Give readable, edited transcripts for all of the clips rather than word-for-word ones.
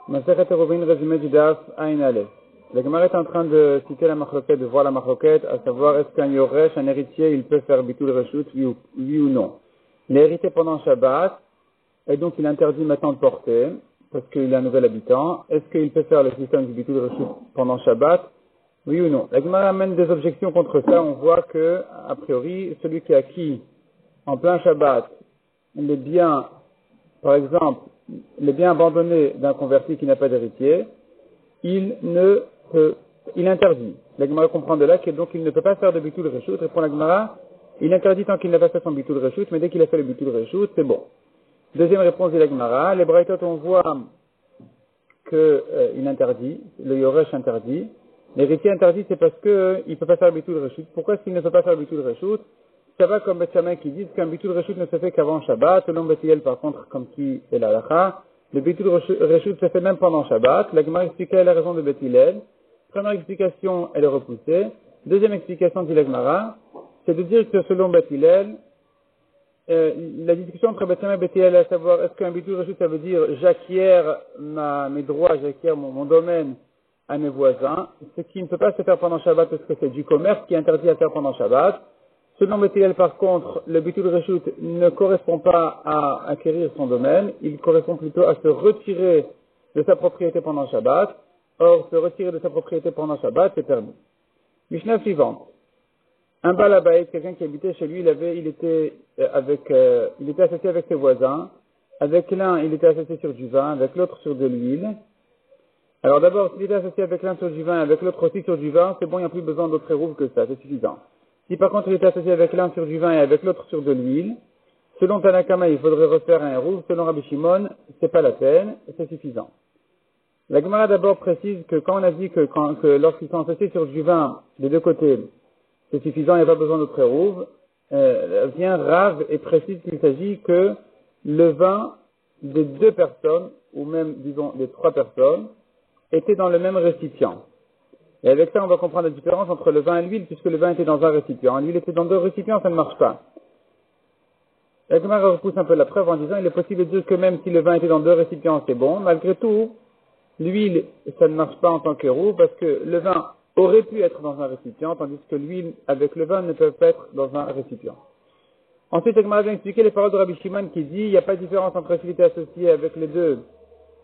Masechet Eruvin, résumé du Daf, Aïn Aleph. La Gemara est en train de citer la marloquette, de voir la marloquette, à savoir est-ce qu'un yoresh, un héritier, il peut faire bitul reshut, oui ou non. Il est hérité pendant Shabbat, et donc il interdit maintenant de porter, parce qu'il est un nouvel habitant. Est-ce qu'il peut faire le système du bitul reshut pendant Shabbat, oui ou non? La Gemara amène des objections contre ça. On voit que, a priori, celui qui a acquis en plein Shabbat les biens, par exemple, les biens abandonnés d'un converti qui n'a pas d'héritier, il interdit. La Gemara comprend de là que donc il ne peut pas faire de bitul reshut. Répond la Gemara, il interdit tant qu'il n'a pas fait son bitul reshut, mais dès qu'il a fait le bitul reshut, c'est bon. Deuxième réponse de la Gemara, les braïtot on voit que il interdit, le yoresh interdit. L'héritier interdit, c'est parce que il peut pas faire le bitul reshut. Pourquoi est-ce qu'il ne peut pas faire le bitul reshut? Ça va comme Beth Shammai qui disent qu'un bitul reshut ne se fait qu'avant Shabbat. Selon Beth Hillel, par contre, comme qui est la halakha, le bitul reshut se fait même pendant Shabbat. La Gemara expliquait la raison de Beth Hillel. Première explication, elle est repoussée. Deuxième explication, dit la Gemara, c'est de dire que selon Beth Hillel, la discussion entre Beth Shammai et Beth Hillel, à savoir est-ce qu'un bitul reshut ça veut dire j'acquiers mes droits, j'acquiers mon domaine à mes voisins, ce qui ne peut pas se faire pendant Shabbat parce que c'est du commerce qui est interdit à faire pendant Shabbat. Selon Beth Hillel, par contre, le bitul reshut ne correspond pas à acquérir son domaine, il correspond plutôt à se retirer de sa propriété pendant Shabbat. Or, se retirer de sa propriété pendant Shabbat, c'est permis. Mishnah suivante. Un Baal Habayit, quelqu'un qui habitait chez lui, il était associé avec ses voisins. Avec l'un, il était associé sur du vin, avec l'autre sur de l'huile. Alors d'abord, s'il était associé avec l'un sur du vin et avec l'autre aussi sur du vin, c'est bon, il n'y a plus besoin d'autre érouve que ça, c'est suffisant. Si par contre il était associé avec l'un sur du vin et avec l'autre sur de l'huile, selon Tanakama, il faudrait refaire un érouve, selon Rabbi Shimon, c'est pas la peine, c'est suffisant. La Gemara d'abord précise que quand on a dit que lorsqu'ils sont associés sur du vin des deux côtés, c'est suffisant, il n'y a pas besoin d'autre érouve, vient Rav et précise qu'il s'agit que le vin des deux personnes, ou même disons des trois personnes, était dans le même récipient. Et avec ça, on va comprendre la différence entre le vin et l'huile, puisque le vin était dans un récipient. L'huile était dans deux récipients, ça ne marche pas. La Gemara repousse un peu la preuve en disant, il est possible de dire que même si le vin était dans deux récipients, c'est bon. Malgré tout, l'huile, ça ne marche pas en tant que roux, parce que le vin aurait pu être dans un récipient, tandis que l'huile avec le vin ne peut pas être dans un récipient. Ensuite, la Gemara vient expliquer les paroles de Rabbi Shimon qui dit, il n'y a pas de différence entre s'il était associé avec les deux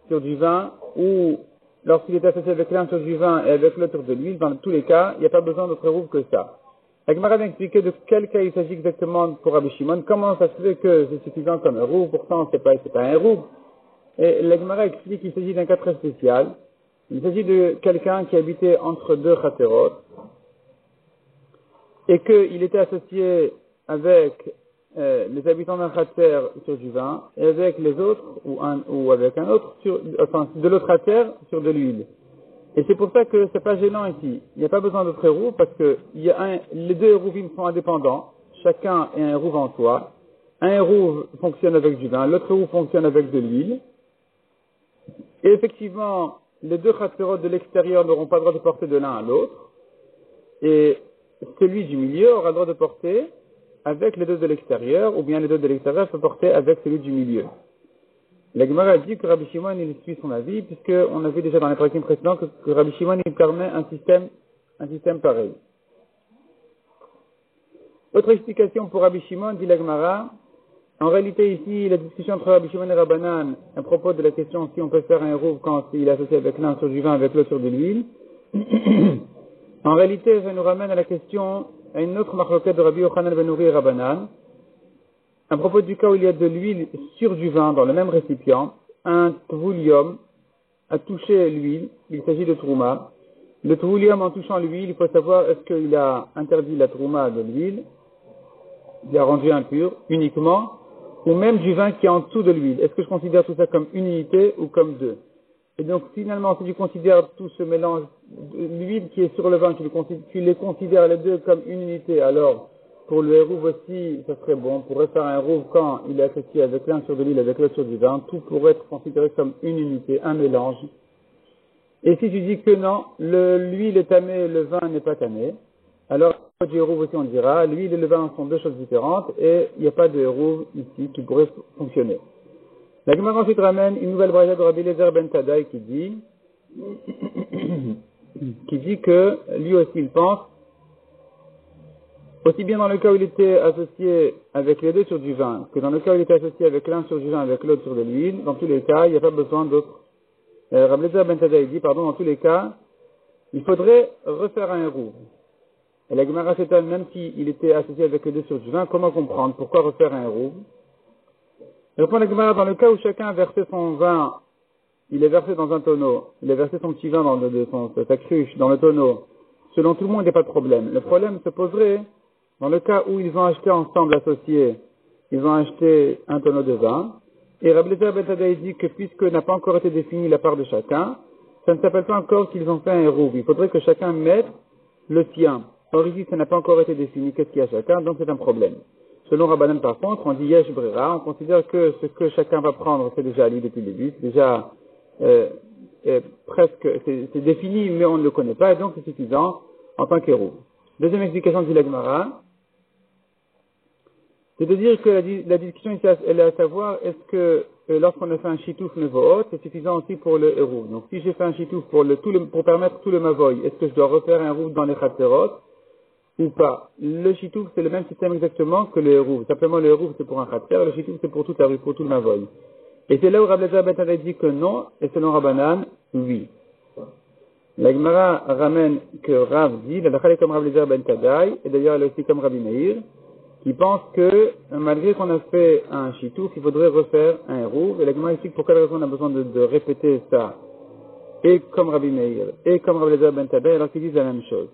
sur du vin, ou lorsqu'il est associé avec l'un sur du vin et avec l'autre de l'huile, dans tous les cas, il n'y a pas besoin d'autre érouve que ça. La Gemara vient expliquer de quel cas il s'agit exactement pour Rabbi Shimon, comment ça se fait que c'est suffisant comme érouve, pourtant c'est pas un érouve. Et la Gemara explique qu'il s'agit d'un cas très spécial. Il s'agit de quelqu'un qui habitait entre deux chaterot, et qu'il était associé avec les habitants d'un chater sur du vin, et avec les autres, ou avec un autre, de l'autre chater sur de l'huile. Et c'est pour ça que c'est pas gênant ici. Il n'y a pas besoin d'autre érouve, parce que les deux érouvim sont indépendants. Chacun est un érouve en soi. Un érouve fonctionne avec du vin, l'autre érouve fonctionne avec de l'huile. Et effectivement, les deux chaterot de l'extérieur n'auront pas le droit de porter de l'un à l'autre. Et celui du milieu aura le droit de porter avec les deux de l'extérieur, ou bien les deux de l'extérieur peuvent porter avec celui du milieu. La Gemara a dit que Rabbi Shimon, il suit son avis, puisqu'on a vu déjà dans les pratiques précédentes que Rabbi Shimon, il permet un système pareil. Autre explication pour Rabbi Shimon, dit la Gemara, en réalité ici, la discussion entre Rabbi Shimon et Rabbanan, à propos de la question si on peut faire un érouve quand il est associé avec l'un sur du vin, avec l'autre sur de l'huile, en réalité, ça nous ramène à la question, à une autre marloquette de Rabbi Yochanan ben Nouri et Rabbanan, à propos du cas où il y a de l'huile sur du vin dans le même récipient, un tvoulium a touché l'huile, il s'agit de trouma. Le tvoulium en touchant l'huile, il faut savoir est-ce qu'il a interdit la trouma de l'huile, il a rendu impur uniquement, ou même du vin qui est en dessous de l'huile. Est-ce que je considère tout ça comme une unité ou comme deux? Et donc finalement, si tu considères tout ce mélange, l'huile qui est sur le vin, tu les considères les deux comme une unité, alors pour le hérouve aussi, ça serait bon. On pourrait faire un hérouve quand il est associé avec l'un sur de l'huile, avec l'autre sur du vin. Tout pourrait être considéré comme une unité, un mélange. Et si tu dis que non, l'huile est tamée, le vin n'est pas tamé, alors du hérouve aussi on dira, l'huile et le vin sont deux choses différentes et il n'y a pas de hérouve ici qui pourrait fonctionner. La Gemara ensuite ramène une nouvelle braïta de Rabbi Eliezer ben Tadai qui dit que lui aussi il pense, aussi bien dans le cas où il était associé avec les deux sur du vin, que dans le cas où il était associé avec l'un sur du vin et avec l'autre sur de l'huile, dans tous les cas, il n'y a pas besoin d'autre. Rabbi Eliezer ben Tadai dit, dans tous les cas, il faudrait refaire un héros. Et la Gemara s'étonne, même s'il était associé avec les deux sur du vin, comment comprendre? Pourquoi refaire un héros? Répond la Gemara, dans le cas où chacun a versé son vin, il est versé dans un tonneau, il a versé son petit vin dans sa cruche, dans le tonneau, selon tout le monde, il n'y a pas de problème. Le problème se poserait dans le cas où ils ont acheté ensemble associés, ils ont acheté un tonneau de vin, et Rabbi Eliezer ben Tadai dit que puisque n'a pas encore été définie la part de chacun, ça ne s'appelle pas encore qu'ils ont fait un héros. Il faudrait que chacun mette le sien. Or ici, ça n'a pas encore été défini qu'est-ce qu'il y a chacun, donc c'est un problème. Selon Rabbanan, par contre, on dit yesh brera, on considère que ce que chacun va prendre, c'est déjà lu depuis le début, c'est déjà presque, c'est défini, mais on ne le connaît pas, et donc c'est suffisant en tant qu'héros. Deuxième explication dit la Gemara, c'est de dire que la discussion ici, elle est à savoir, est-ce que lorsqu'on a fait un chitouf mevohot, c'est suffisant aussi pour le héros. Donc si j'ai fait un chitouf pour permettre tout le mavoy, est-ce que je dois refaire un héros dans les chatserot ou pas? Le chitouf, c'est le même système exactement que le héros. Simplement le héros, c'est pour un chatser, le chitouf, c'est pour toute la rue, pour tout le mavoy. Et c'est là où Rabbi Eliezer ben Tadai dit que non, et selon Rabbanan, oui. La Gemara ramène que Rav dit, la Dachal est comme Rabbi Eliezer ben Tadai, et d'ailleurs elle est aussi comme Rabbi Meir, qui pense que, malgré qu'on a fait un chitouf, il faudrait refaire un héros. Et la Gemara explique pour quelle raison on a besoin de répéter ça, et comme Rabbi Meir, et comme Rabbi Eliezer ben Tadai, alors qu'ils disent la même chose.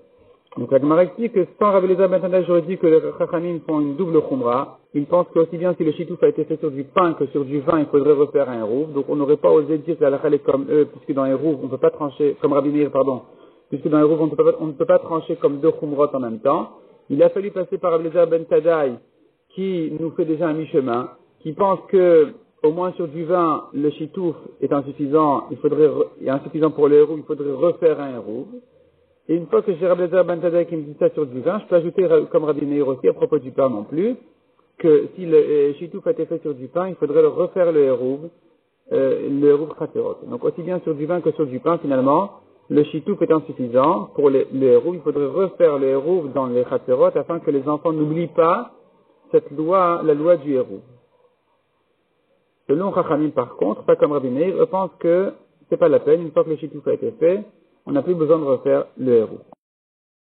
Donc la Gemara explique que sans Rabbi Eliezer ben Tadai, j'aurais dit que les Chachamim font une double khumra. Ils pensent que aussi bien si le chitouf a été fait sur du pain que sur du vin, il faudrait refaire un héros. Donc on n'aurait pas osé dire que la halakha est comme eux, puisque dans les héros, on ne peut pas trancher, comme Rabbi Meir, puisque dans les héros, on ne peut pas trancher comme deux khumrot en même temps. Il a fallu passer par Rabbi Eliezer ben Tadai, qui nous fait déjà un mi-chemin, qui pense que, au moins sur du vin, le chitouf est insuffisant, est insuffisant pour le héros, il faudrait refaire un héros. Et une fois que j'ai Rabbi Eliezer ben Tadai qui me dit ça sur du vin, je peux ajouter, comme Rabbi Meir aussi, à propos du pain non plus, que si le chitouf a été fait sur du pain, il faudrait refaire le hérouv khaterot. Donc aussi bien sur du vin que sur du pain, finalement, le chitouf est insuffisant pour le hérouv, il faudrait refaire le hérouv dans les khaterot afin que les enfants n'oublient pas cette loi, la loi du hérouv. Selon Chachamim, par contre, pas comme Rabbi Meir, je pense que c'est pas la peine, une fois que le chitouf a été fait, on n'a plus besoin de refaire le hérouv.